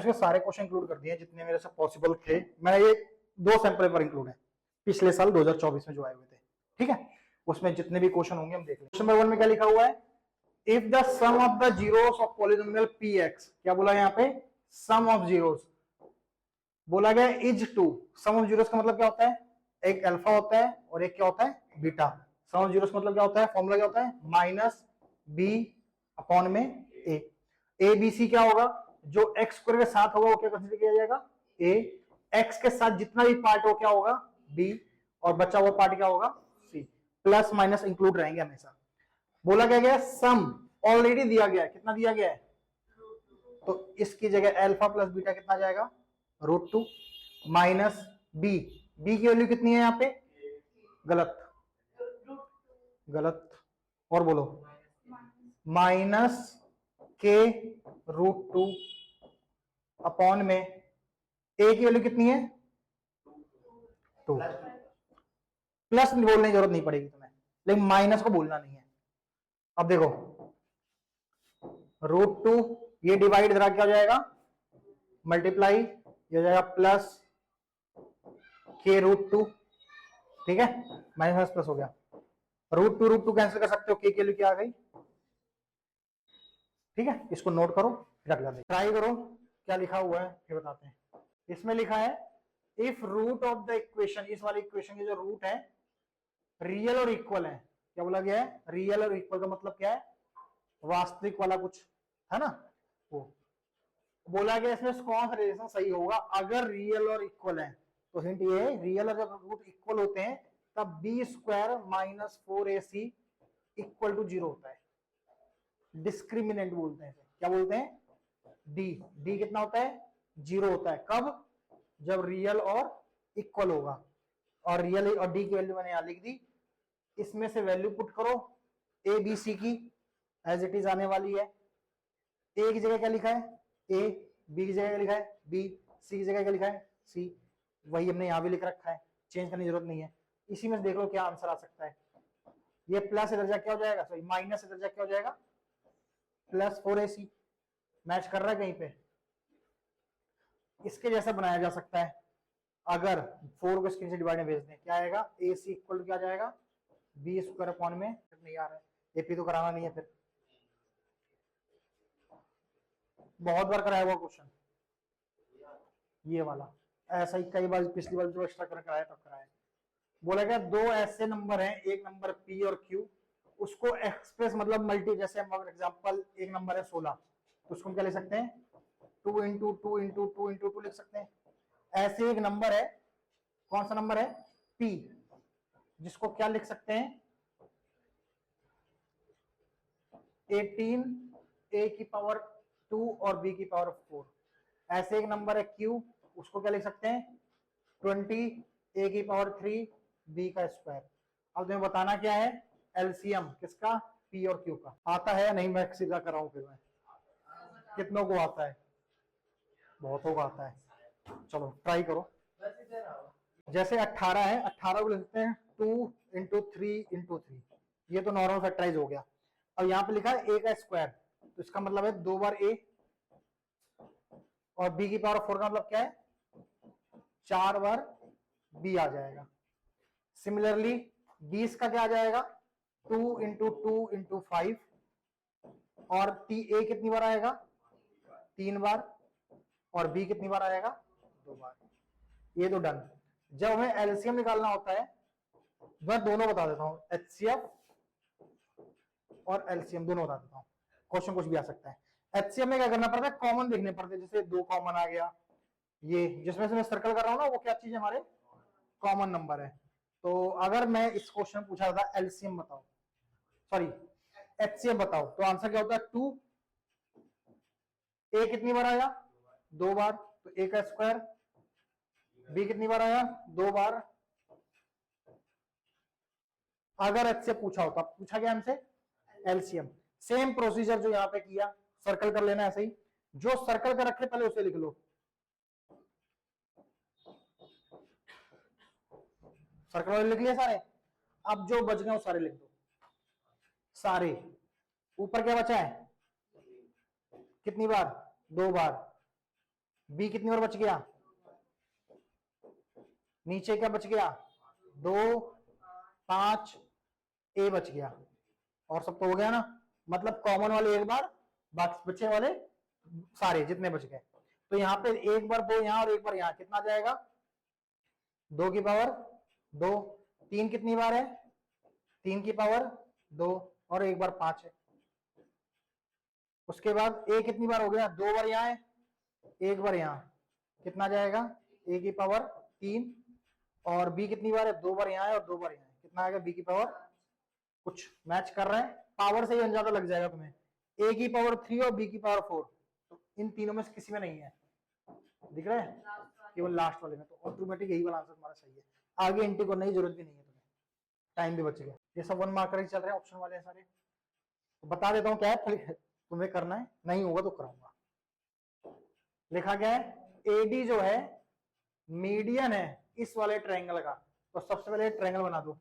इसके सारे question include कर दिए जितने मेरे से पॉसिबल थे। मैं ये 2 सैंपल पेपर इंक्लूड है पिछले साल 2024 में जो आए हुए थे, ठीक है, उसमें जितने भी क्वेश्चन होंगे हम देख लेंगे। क्वेश्चन नंबर 1 में क्या लिखा हुआ है, if the sum of the zeros of polynomial px, क्या बोला यहाँ पे, सम ऑफ जीरोस बोला गया इज 2। सम ऑफ जीरोस का मतलब क्या होता है, एक अल्फा होता है और एक क्या होता है बीटा। सम ऑफ जीरोस मतलब क्या होता है, फॉर्मूला क्या होता है, माइनस बी अपॉन में ए बी सी क्या होगा, जो एक्स स्क्वायर के साथ होगा वो क्या कंसीडर किया जाएगा, ए, एक्स के साथ जितना भी पार्ट हो क्या होगा, बी, और बचा हुआ पार्ट क्या होगा, सी। प्लस माइनस इंक्लूड रहेंगे हमेशा। बोला क्या गया, सम ऑलरेडी दिया गया है, कितना दिया गया है, तो इसकी जगह अल्फा प्लस बीटा कितना जाएगा, √2 माइनस बी, बी की वैल्यू कितनी है यहाँ पे, गलत गलत, और बोलो, माइनस के √2 अपॉन में ए की वैल्यू कितनी है 2। प्लस बोलने की जरूरत नहीं पड़ेगी तुम्हें, लेकिन माइनस को बोलना नहीं है। अब देखो √2 ये डिवाइड इधर क्या हो जाएगा, मल्टीप्लाई, ये हो जाएगा प्लस के √2, ठीक है, माइनस प्लस हो गया, √2 कैंसिल कर सकते हो, के वैल्यू क्या आ गई, ठीक है, इसको नोट करो, रख लो, ट्राई करो क्या लिखा हुआ है फिर बताते हैं। इसमें लिखा है if root of the equation, इस वाली इक्वेशन की जो रूट है रियल और इक्वल है, क्या बोला गया है, रियल और इक्वल का मतलब क्या है, वास्तविक वाला कुछ है ना, वो बोला गया इसमें कौन सा रिलेशन सही होगा, अगर रियल और इक्वल है, तो हिंट ये है रियल और जब रूट इक्वल होते हैं तब b square minus 4ac equal to 0 होता है। डिस्क्रिमिनेंट बोलते हैं, क्या बोलते हैं, डी, डी कितना होता है, 0 होता है, कब, जब रियल और इक्वल होगा, और रियल और डी की वैल्यू मैंने यहां लिख दी, इसमें से वैल्यू पुट करो ए बी सी की, एज इट इज आने वाली है, ए की जगह क्या लिखा है ए, बी की जगह क्या लिखा है बी, सी की जगह क्या लिखा है सी, वही हमने यहां भी लिख रखा है, चेंज करने की जरूरत नहीं है। इसी में देख लो क्या आंसर आ सकता है, ये प्लस इधर जाके क्या हो जाएगा, सॉरी माइनस इधर जाके क्या हो जाएगा, प्लस 4ac, मैच कर रहा है कहीं पे, इसके जैसा बनाया जा सकता है, अगर 4 को स्क्रीन से डिवाइड में भेज दें, क्या आएगा, ac इक्वल टू क्या जाएगा, बी स्क्वायर अपॉन में, नहीं आ रहा है, एपी तो कराना नहीं है, फिर बहुत बार कराया हुआ क्वेश्चन ये वाला, ऐसा ही कई बार पिछली बार जो एक्स्ट्रा कराया तब कराया। बोला गया दो ऐसे नंबर हैं, एक नंबर p और q, उसको एक्सप्रेस मतलब मल्टी, जैसे हम एग्जांपल एक नंबर है 16, तो उसको हम क्या लिख सकते हैं 2 इंटू 2 इंटू 2 इंटू 2 लिख सकते हैं। ऐसे एक नंबर है, कौन सा नंबर है p, जिसको क्या लिख सकते हैं 18 a की पावर 2 और b की पावर 4। ऐसे एक नंबर है q, उसको क्या लिख सकते हैं 20 a की पावर 3 b का स्क्वायर। अब तुम्हें बताना क्या है, एलसीएम किसका, p और q का। आता है या नहीं, मैं सीधा कर रहा हूं, फिर मैं कितनों को आता है, बहुतों को आता है, चलो ट्राई करो। जैसे 18 है, 18 को लिख सकते हैं 2 इंटू 3 इंटू 3, ये तो नॉर्मल फैक्टराइज हो गया। अब यहाँ पे लिखा है a का स्क्वायर, तो इसका मतलब है 2 बार a, और b की पावर 4 का मतलब क्या है 4 बार b आ जाएगा। सिमिलरली 20 का क्या आ जाएगा 2 इंटू 2 इंटू 5, और a कितनी बार आएगा 3 बार, और b कितनी बार आएगा 2 बार। ये तो डन। जब हमें एलसीएम निकालना होता है, मैं दोनों बता देता हूं, एचसीएफ और एलसीएम दोनों बता देता हूं, क्वेश्चन कुछ भी आ सकता है। एचसीएम में क्या करना पड़ता है, कॉमन देखने पड़ते हैं, जैसे 2 कॉमन आ गया, ये जिसमें से मैं सर्कल कर रहा हूं ना, वो क्या चीज है, हमारे कॉमन नंबर है। तो अगर मैं इस क्वेश्चन पूछा था एलसीएम बताओ, सॉरी एचसीएफ बताओ, तो आंसर क्या होता है 2, ए कितनी बार आया 2 बार, तो ए का स्क्वायर, बी कितनी बार आया 2 बार। अगर एचसीएफ पूछा होता, पूछा गया हमसे एलसीएम, सेम प्रोसीजर जो यहाँ पे किया, सर्कल कर लेना ऐसे ही, जो सर्कल कर रखे पहले उसे लिख लो, सर्कल वाले लिख लिए सारे। अब जो बच गए वो सारे लिख दो, सारे। ऊपर क्या बचा है, कितनी बार 2 बार, बी कितनी बार बच गया, नीचे क्या बच गया, 2, 5, ए बच गया, और सब तो हो गया ना। मतलब कॉमन वाले एक बार, बाकी बचे वाले सारे जितने बच गए। तो यहाँ पे एक बार 2 यहाँ और एक बार यहाँ, कितना जाएगा, 2 की पावर 2। 3 कितनी बार है, 3 की पावर 2, और एक बार 5 है। उसके बाद ए कितनी बार हो गया, 2 बार यहाँ है, एक बार यहाँ, कितना जाएगा, ए की पावर 3। और बी कितनी बार है, 2 बार यहाँ है और 2 बार यहाँ है, कितना आएगा, बी की पावर, कुछ मैच कर रहे हैं, पावर से ही अंदाजा लग जाएगा तुम्हें। ए की पावर 3 और बी की पावर 4, तो इन तीनों में से किसी में नहीं है, दिख रहा है, केवल लास्ट वाले में। तो ऑटोमेटिक यही वाला आंसर तुम्हारा सही है। आगे एंट्री करने की जरूरत भी नहीं है तुम्हें, टाइम भी बच गया। ये सब 1 मार्कर ही चल रहे हैं, ऑप्शन वाले हैं सारे। तो बता देता हूँ क्या है, तुम्हें करना है, नहीं होगा तो कराऊंगा। लिखा गया है एडी जो है मीडियन है इस वाले ट्रायंगल का। तो सबसे पहले ट्रायंगल बना दो,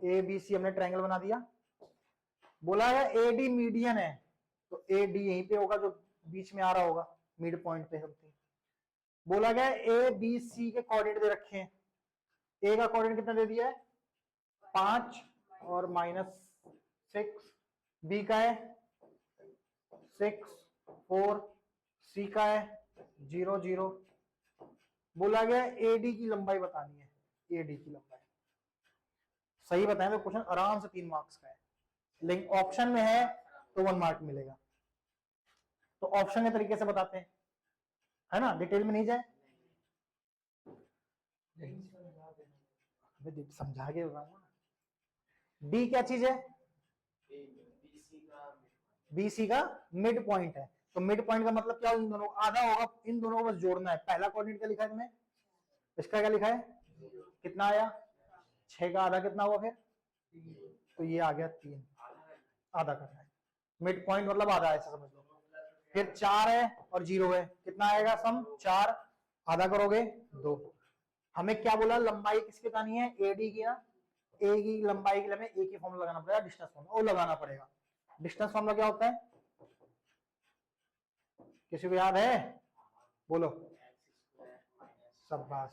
ए बी सी हमने ट्रायंगल बना दिया। बोला है एडी मीडियन है, तो एडी यहीं पे होगा जो बीच में आ रहा होगा, मिड पॉइंट पे समथिंग। बोला गया ए बी सी के कोऑर्डिनेट दे रखे हैं। ए का कोऑर्डिनेट कितना दे दिया है, 5 और -6, बी का है 6, 4, सी का है 0, 0। बोला गया एडी की लंबाई बतानी है, एडी की लंबाई सही बताएं तो क्वेश्चन आराम से 3 मार्क्स का है, लेकिन ऑप्शन में है तो 1 मार्क मिलेगा। तो ऑप्शन के तरीके से बताते हैं, है ना, डिटेल में नहीं जाए, समझा के बताऊंगा। डी क्या चीज है, बीसी का मिड पॉइंट है। तो मिड पॉइंट का मतलब क्या, इन दोनों आधा होगा, इन दोनों को बस जोड़ना है। पहला कोऑर्डिनेट क्या लिखा है तुम्हें, इसका क्या लिखा है, कितना आया, 6 का आधा कितना हुआ फिर, तो ये आ गया 3, आधा करना है। मिड पॉइंट मतलब आधा, ऐसा समझ लो। फिर 4 है और 0 है, कितना आएगा सम, 4, आधा करोगे 2। हमें क्या बोला, लंबाई किसकी बतानी है, एडी की ना। ए की लंबाई के लिए हमें ए की फॉर्मूला लगाना पड़ेगा, डिस्टेंस फॉर्मूला वो लगाना पड़ेगा। डिस्टेंस फॉर्मूला क्या होता है, किसी को याद है, बोलो, शाबाश,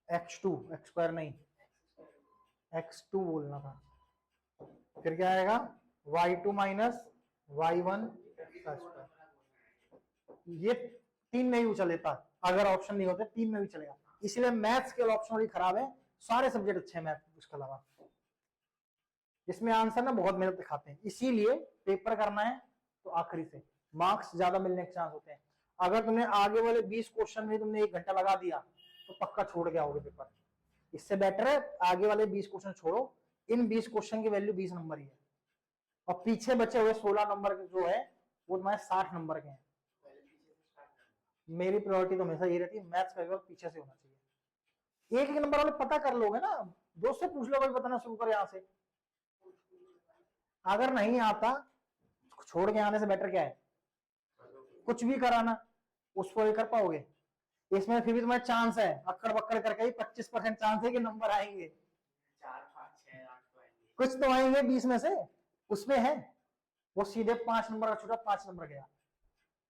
x2, x स्क्वायर नहीं, x2 बोलना था। फिर क्या आएगा, y2 माइनस y1 का स्क्वायर। ये 3 में भी चलेता, अगर ऑप्शन नहीं होते 3 में भी चलेगा। इसलिए मैथ्स के ऑप्शन वाली खराब है, सारे सब्जेक्ट अच्छे हैं मैथ उसके अलावा। इसमें आंसर ना बहुत मेहनत दिखाते हैं, इसीलिए पेपर करना है तो आखिरी से मार्क्स ज्यादा मिलने के चांस होते हैं। अगर तुमने आगे वाले 20 क्वेश्चन में तुमने 1 घंटा लगा दिया तो पक्का छोड़ के आओगे पेपर। इससे बेटर है आगे वाले 20 क्वेश्चन छोड़ो, इन 20 क्वेश्चन की वैल्यू 20 नंबर ही है, और पीछे बचे हुए 16 नंबर के जो है वो तुम्हारे 60 नंबर के हैं। मेरी प्रायोरिटी तो हमेशा ये रहती है, मैथ्स का पेपर पीछे से होना चाहिए। एक नंबर वाले पता कर लोगे ना, दोस्त से पूछ लो, कोई बताना शुरू कर यहाँ से। अगर नहीं आता छोड़ के आने से बेटर क्या है, कुछ भी कराना उसको कर पाओगे। इसमें फिर भी तुम्हारा चांस है, अक्कड़ बक्कड़ करके ही 25% चांस है कि नंबर आएंगे, 4, 5, 6, 8 तो आएंगे, कुछ तो आएंगे 20 में से। उसमें है वो सीधे 5 नंबर का छूटा, 5 नंबर गया।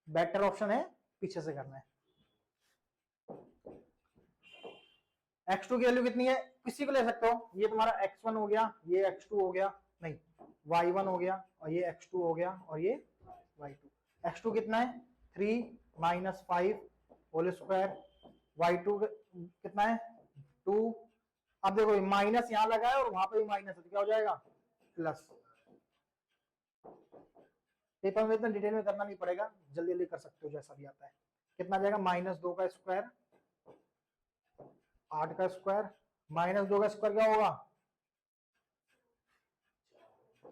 बेटर ऑप्शन है पीछे से करना है। x2 की वैल्यू कितनी है, किसी को ले सकते हो, ये तुम्हारा x1 हो गया, ये x2 हो गया, नहीं y1 हो गया, और ये x2 हो गया, और ये y2। x2 कितना है, 3 माइनस 5 होल स्क्वायर, y2 कितना है 2। अब देखो माइनस यहां लगा है और वहां पे भी माइनस है, तो क्या हो जाएगा प्लस। पेपर में इतना डिटेल में करना नहीं पड़ेगा, जल्दी जल्दी कर सकते हो जैसा भी आता है। कितना जाएगा, -2 का स्क्वायर, 8 का स्क्वायर, -2 का स्क्वायर क्या होगा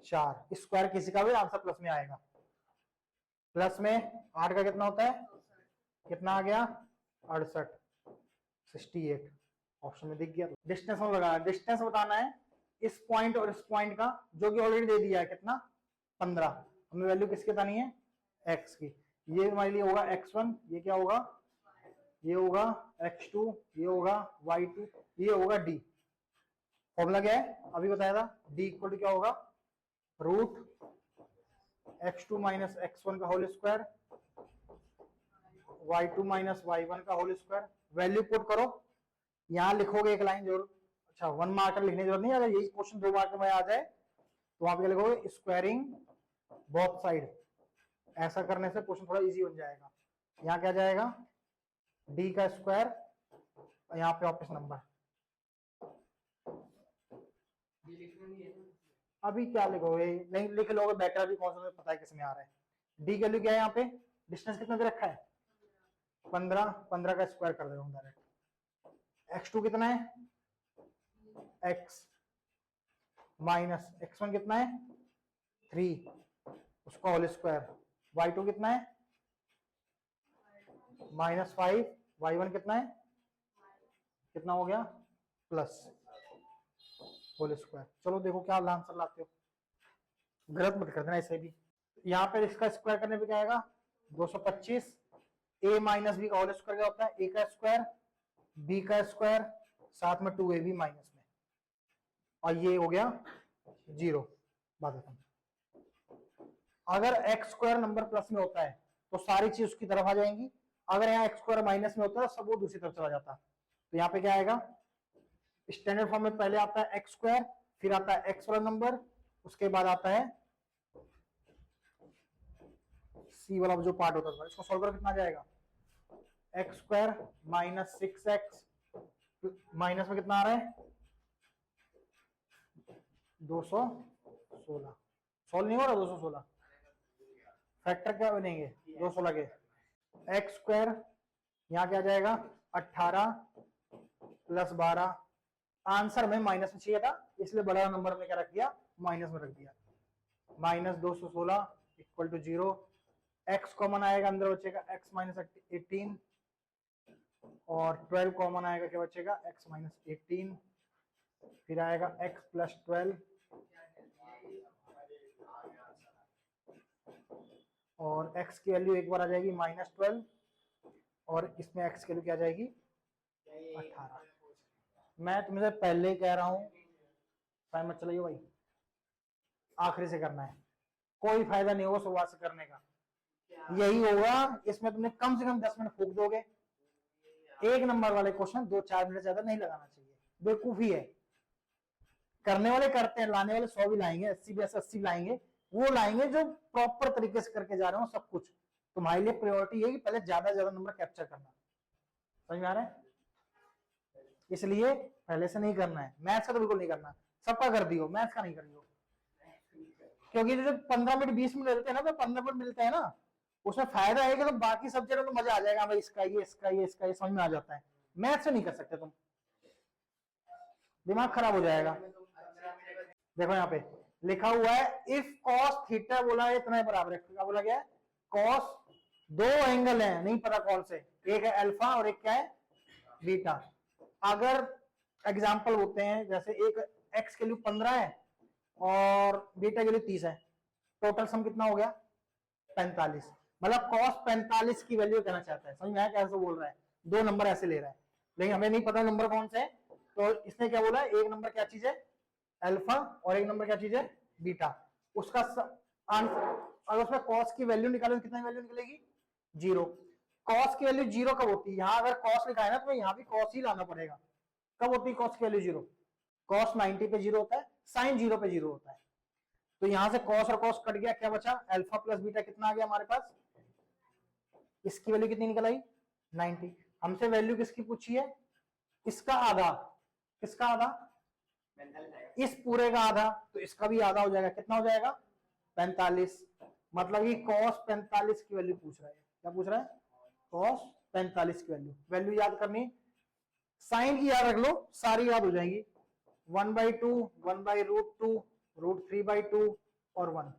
4। स्क्वायर किसी का भी आंसर प्लस में आएगा। प्लस में 8 का कितना होता है, कितना आ गया 68, 68 ऑप्शन में दिख गया। डिस्टेंस में लगाया, डिस्टेंस बताना है इस पॉइंट और इस पॉइंट का, जो कि ऑलरेडी दे दिया है कितना 15। हमें वैल्यू किसकी बतानी है, x की। ये हमारे लिए होगा x1, ये क्या होगा, ये होगा x2, ये होगा y2, ये होगा d। फॉर्मूला क्या है अभी बताया था, d इक्वल टू क्या होगा, रूट x2 माइनस x1 का whole square y2 minus y1 का होल स्क्वायर, वैल्यू पुट करो, यहां लिखोगे एक लाइन जरूर, अच्छा 1 मार्कर लिखने की जरूरत नहीं, अगर यही क्वेश्चन 2 मार्कर में आ जाए तो वहां पे लिखोगे स्क्वायरिंग बोथ साइड, ऐसा करने से क्वेश्चन थोड़ा इजी बन जाएगा। यहाँ क्या जाएगा d का स्क्वायर, यहाँ पे वापस नंबर, अभी क्या लिखोगे, नहीं लिख लोगे बेटर, भी कौन सा पता है किसमें आ रहा है। डी की वैल्यू क्या है, यहाँ पे डिस्टेंस कितना दे रखा है 15, 15 का स्क्वायर कर देगा डायरेक्ट। x2 कितना है x माइनस x1 कितना है 3, उसका होल स्क्वायर, y2 कितना है -5, y1 कितना है, कितना हो गया प्लस होल स्क्वायर। चलो देखो क्या आंसर लाते हो, गलत मत कर देना इसे भी। यहाँ पे इसका स्क्वायर करने पे क्या आएगा 225, a माइनस बी का होल स्क्वायर क्या होता है a का स्क्वायर b का स्क्वायर साथ में 2ab माइनस में, और ये हो गया 0, बात खत्म। अगर एक्स स्क्वायर नंबर प्लस में होता है तो सारी चीज उसकी तरफ आ जाएंगी, अगर यहाँ एक्स स्क्वायर माइनस में होता है सब वो दूसरी तरफ चला जाता। तो यहाँ पे क्या आएगा स्टैंडर्ड फॉर्म में पहले आता है एक्स स्क्वायर, फिर आता है एक्स वाला नंबर, उसके बाद आता है सी वाला जो पार्ट होता था, इसको सोल्व कर कितना जाएगा x square minus 6x minus में कितना आ रहा है 216, सोल्व नहीं हो रहा 216, फैक्टर क्या बनेंगे 216 के, एक्स स्क्वायर यहाँ क्या जाएगा 18 प्लस 12, आंसर में माइनस में चाहिए था इसलिए बड़ा नंबर में क्या रख दिया माइनस में रख दिया, minus 216 equal to 0, x common आएगा अंदर बचेगा x माइनस 18 और 12 कॉमन आएगा क्या बचेगा x माइनस 18, फिर आएगा x प्लस 12 और x की वैल्यू एक बार आ जाएगी -12 और इसमें x की वैल्यू क्या आ जाएगी 18। मैं तुमसे पहले ही कह रहा हूं टाइम मत चलाइए भाई, आखिरी से करना है, कोई फायदा नहीं होगा शुरुआत से करने का, यही होगा इसमें तुमने कम से कम 10 मिनट फूक दोगे। एक नंबर वाले क्वेश्चन 2-4 मिनट ज्यादा नहीं लगाना चाहिए, बेवकूफी है। करने वाले करते हैं, लाने वाले 100 भी लाएंगे, 80 भी 80 लाएंगे, वो लाएंगे जो प्रॉपर तरीके से करके जा रहे हो सब कुछ। तुम्हारे लिए प्रायोरिटी है कि पहले ज्यादा से ज्यादा नंबर कैप्चर करना, समझ में आ रहा है, इसलिए पहले से नहीं करना है। मैथ्स का तो बिल्कुल नहीं करना, सबका कर दियो, मैथ्स का नहीं कर दियो, क्योंकि जो 15 मिनट 20 मिनट मिलते हैं ना, तो 15 मिनट मिलते हैं ना, उसमें फायदा है कि तो बाकी सब्जेक्ट में मजा आ जाएगा, भाई इसका ये इसका ये इसका ये समझ में आ जाता है। मैथ्स से नहीं कर सकते तुम, दिमाग खराब हो जाएगा। देखो यहाँ पे लिखा हुआ है इफ कॉस थीटा बोला है इतना बराबर है, क्या बोला गया है कॉस, दो एंगल है नहीं पता कौन से, एक है अल्फा और एक क्या है बीटा। अगर एग्जाम्पल होते हैं जैसे एक एक्स के लिए 15 है और बीटा के लिए 30 है, टोटल सम कितना हो गया 45, मतलब cos 45 की वैल्यू कहना चाहता है, समझ में आया कैसे बोल रहा है, दो नंबर ऐसे ले रहा है, लेकिन हमें नहीं पता नंबर कौन से है, तो इसने क्या बोला एक नंबर क्या चीज है अल्फा और एक नंबर क्या चीज है बीटा, उसका आंसर अगर उसमें cos की वैल्यू निकालो कितनी वैल्यू निकलेगी 0। cos की वैल्यू 0 कब होती है, यहाँ अगर cos लिखा है ना तो यहाँ भी cos ही लाना पड़ेगा, कब होती है cos की वैल्यू 0, cos 90 पे 0 होता है, sin 0 पे 0 होता है, तो यहां से cos और cos कट गया, क्या बचा अल्फा प्लस बीटा, कितना आ गया हमारे पास, इसकी वैल्यू कितनी निकल आई 90। हमसे वैल्यू किसकी पूछी है, इसका आधा, किसका आधा, इस पूरे का आधा, तो इसका भी आधा हो जाएगा, कितना हो जाएगा 45, मतलब कि cos 45 की वैल्यू पूछ रहा है, क्या पूछ रहा है cos 45 की वैल्यू, वैल्यू याद करनी, साइन की याद रख लो सारी याद हो जाएंगी, 1/2 1/√2 √3/2 और 1,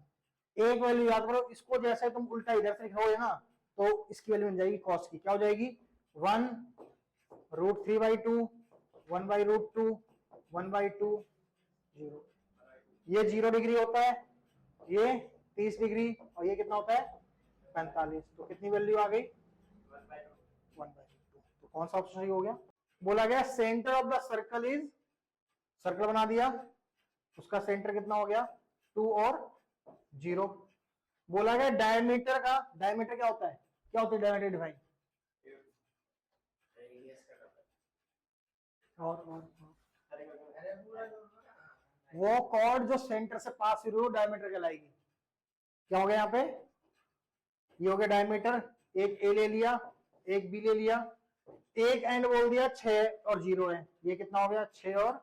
एक वैल्यू याद करो, इसको जैसे तुम उल्टा इधर से लिखोगे ना तो इसकी वैल्यू बन जाएगी cos की, क्या हो जाएगी 1 √3/2 1/√2 1/2 0, ये 0 डिग्री होता है, ये 30 डिग्री और ये कितना होता है 45, तो कितनी वैल्यू आ गई 1/2, तो कौन सा ऑप्शन सही हो गया, बोला गया centre of the circle is, circle बना दिया, उसका सेंटर कितना हो गया 2 और 0, बोला गया डायमीटर का, डायमीटर क्या होता है, क्या होता है डायमीटर डिफाइन, और वो कॉर्ड जो सेंटर से पास हुई वो डायमीटर कहलाएगी। क्या हो गया यहाँ पे, ये हो गया डायमीटर, एक ए ले लिया, एक बी ले लिया, एक एंड बोल दिया 6 और 0 है, ये कितना हो गया 6 और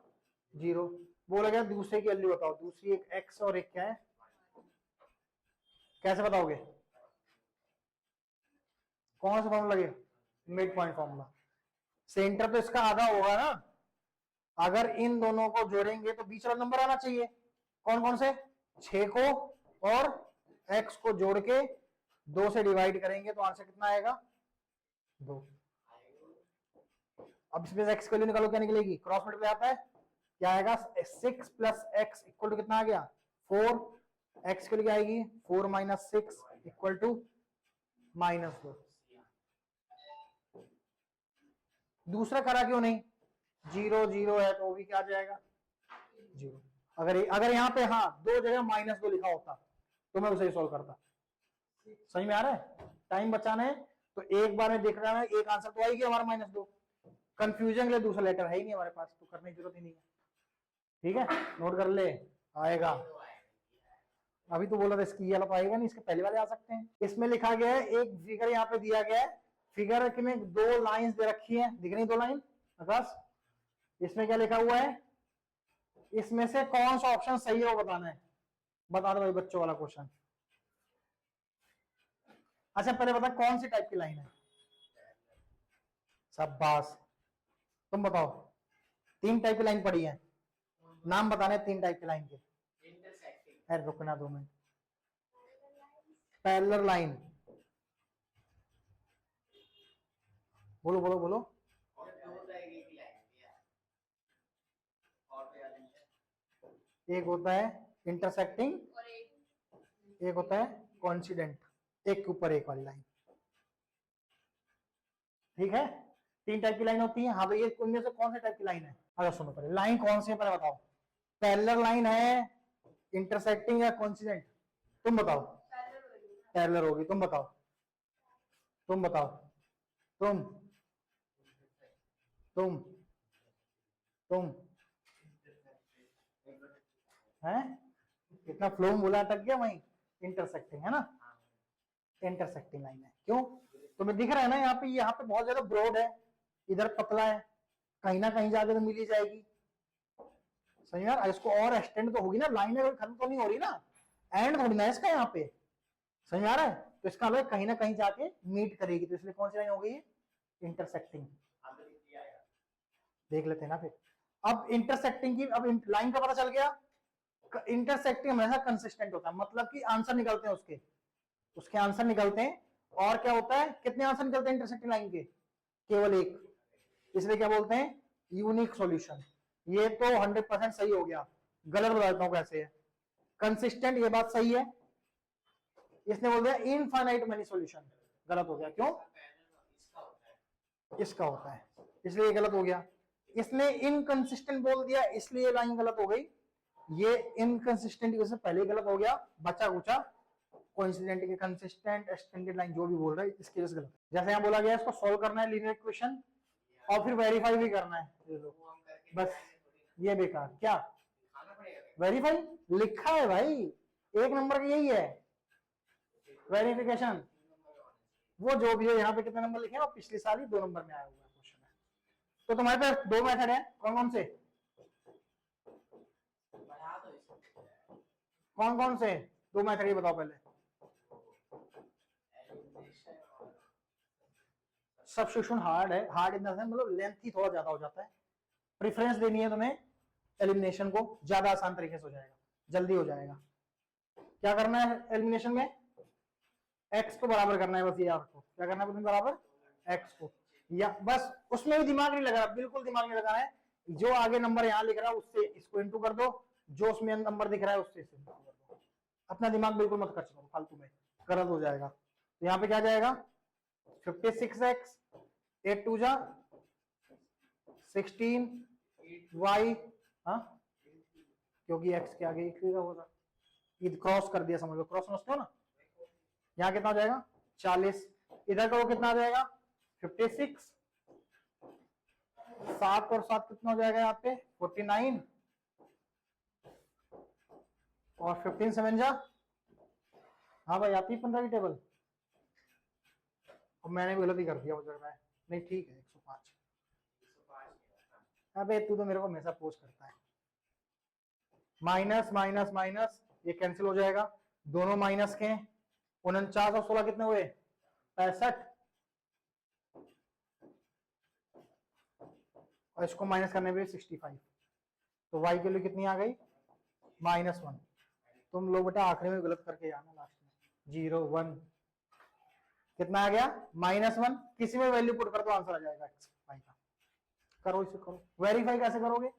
0। बोला गया दूसरे की वैल्यू बताओ, दूसरी एक एक्स और एक क्या है, कैसे बताओगे, कौन सा फॉर्मूला लगेगा, मिड पॉइंट फॉर्मूला। सेंटर तो इसका आधा होगा ना, अगर इन दोनों को जोड़ेंगे तो बीच वाला नंबर आना चाहिए, कौन कौन से, 6 को और x को जोड़ के 2 से डिवाइड करेंगे तो आंसर कितना आएगा 2। अब इसमें से x की वैल्यू निकालो, क्या निकलेगी, क्रॉस मल्टीप्लाई आता है, क्या आएगा 6 प्लस x इक्वल टू कितना आ गया 4, x के लिए क्या आएगी 4 माइनस 6 इक्वल टू -2। दूसरा करा क्यों नहीं, 0 0 है तो भी क्या आ जाएगा 0। अगर यहाँ पे हाँ 2 जगह -2 लिखा होता तो मैं उसे सॉल्व करता। समझ में आ रहा है, टाइम बचाना है तो एक बार में देख रहा है, एक आंसर तो आएगी हमारा -2, कंफ्यूजन के लिए दूसरा लेटर है ही नहीं हमारे पास, तो करने की जरूरत ही नहीं है। ठीक है, नोट कर ले, आएगा। अभी तो बोला था इसकी वाला तो आएगा नहीं, इसके पहले वाले आ सकते हैं। इसमें लिखा गया है, एक फिगर यहाँ पे दिया गया है, फिगर में 2 लाइंस दे रखी है, दिख रही 2 लाइन आकाश, इसमें क्या लिखा हुआ है, इसमें से कौन सा ऑप्शन सही है वो बताना है, बता दो भाई बच्चों वाला क्वेश्चन। अच्छा पहले बता कौन सी टाइप की लाइन है, शाबाश, तुम बताओ, 3 टाइप की लाइन पढ़ी है, नाम बताने 3 टाइप की लाइन के। अरे रुकना 2 मिनट, पैरेलल लाइन, बोलो बोलो बोलो, एक होता है इंटरसेक्टिंग, एक होता है कोइंसिडेंट, एक के ऊपर एक वाली लाइन। ठीक है, 3 टाइप की लाइन होती है। हाँ भाई ये उनमें से कौन से टाइप की लाइन है, अगर सुनो पहले लाइन कौन सी है पहले बताओ, पैरेलल लाइन है, इंटरसेक्टिंग या कोइंसिडेंट, तुम बताओ। पैरेलल होगी, तुम बताओ, तुम बताओ, तुम तुम तुम हैं, इतना फ्लो में बोला अटक गया वहीं, इंटरसेक्टिंग है ना, इंटरसेक्टिंग लाइन है। क्यों, तुम्हें दिख रहा है ना यहाँ पे बहुत ज्यादा ब्रॉड है, इधर पतला है, कहीं ना कहीं जाके तो मिल ही जाएगी। सही यार, इसको और एक्सटेंड तो होगी ना, लाइन खत्म तो नहीं हो रही ना, एंड थोड़ी ना इसका यहाँ पे, समझ आ रहा है, तो इसका मतलब कहीं ना कहीं जाके मीट करेगी, तो इसलिए कौन सी लाइन हो गई, इंटरसेक्टिंग। देख लेते हैं ना फिर, अब इंटरसेक्टिंग की, अब लाइन का पता चल गया, इंटरसेक्टिंग हमेशा कंसिस्टेंट होता है, मतलब कि आंसर निकलते हैं उसके आंसर निकलते हैं। और क्या होता है, कितने आंसर निकलते हैं इंटरसेक्टिंग लाइन के, केवल एक, इसलिए क्या बोलते हैं यूनिक सॉल्यूशन। ये तो 100% सही हो गया, गलत बताता हूं कैसे है, कंसिस्टेंट ये बात सही है, इसने बोल दिया इनफाइनाइट मेनी सॉल्यूशन, गलत हो गया, क्यों, इसका होता है इसलिए गलत हो गया, इसने इनकंसिस्टेंट बोल दिया इसलिए लाइन गलत हो गई, ये इनकंसिस्टेंट की वजह से पहले गलत हो गया, बचा कुचा कोइंसिडेंट के कंसिस्टेंट एक्सटेंडेड लाइन जो भी बोल रहा है इसकी वजह से गलत। जैसे यहाँ बोला गया इसको सॉल्व करना है लीनियर इक्वेशन और फिर वेरीफाई भी करना है, बस ये बेकार, क्या वेरीफाई लिखा है भाई, 1 नंबर का यही है वेरिफिकेशन, वो जो भी है यहाँ पे कितने नंबर लिखे हैं, पिछले साल ही 2 नंबर में आया हुआ क्वेश्चन है। तो तुम्हारे पास 2 मेथड है, कौन कौन से, कौन कौन से 2 मेथड ये बताओ पहले। सब्स्टिट्यूशन हार्ड है, हार्ड इन द सेंस मतलब लेंथी थोड़ा ज्यादा हो जाता है, प्रेफरेंस देनी है तुम्हें एलिमिनेशन को, ज्यादा आसान तरीके से हो जाएगा, जल्दी हो जाएगा। क्या करना है एलिमिनेशन में, x को बराबर करना है, बस ये आपको क्या करना है बराबर x को, या बस उसमें भी दिमाग नहीं लगा, बिल्कुल दिमाग नहीं लगाना है, जो आगे नंबर यहाँ लिख रहा है उससे इसको इंटू कर दो, जो उसमें नंबर दिख रहा है उससे इंटू कर दो, अपना दिमाग बिल्कुल मत खर्च करो फालतू में, गलत हो जाएगा। तो यहाँ पे क्या जाएगा 56x 8 2 जा 16y, हाँ क्योंकि x के आगे एक होगा, ईद क्रॉस कर दिया, समझ लो क्रॉस समझते हो ना, यहाँ कितना हो जाएगा 40, इधर का वो कितना आ जाएगा 56 7 और 7 कितना हो जाएगा यहाँ पे 49 और 15 7 जा। हाँ भाई आती है 15 की टेबल। और मैंने भी गलत ही कर दिया मुझे लग रहा है। नहीं ठीक है 105। अबे तू तो मेरे को हमेशा पोस्ट करता है। माइनस माइनस माइनस ये कैंसिल हो जाएगा, दोनों माइनस के। 49 और 16 कितने हुए 65 और इसको माइनस करने पे 65। तो y की वैल्यू कितनी आ गई -1। तुम लोग बेटा आखिरी में गलत करके जाना, लास्ट में 0 1 कितना आ गया -1। किसी में वैल्यू पुट कर दो आंसर आ जाएगा y का। करो इसे करो। वेरीफाई कैसे करोगे?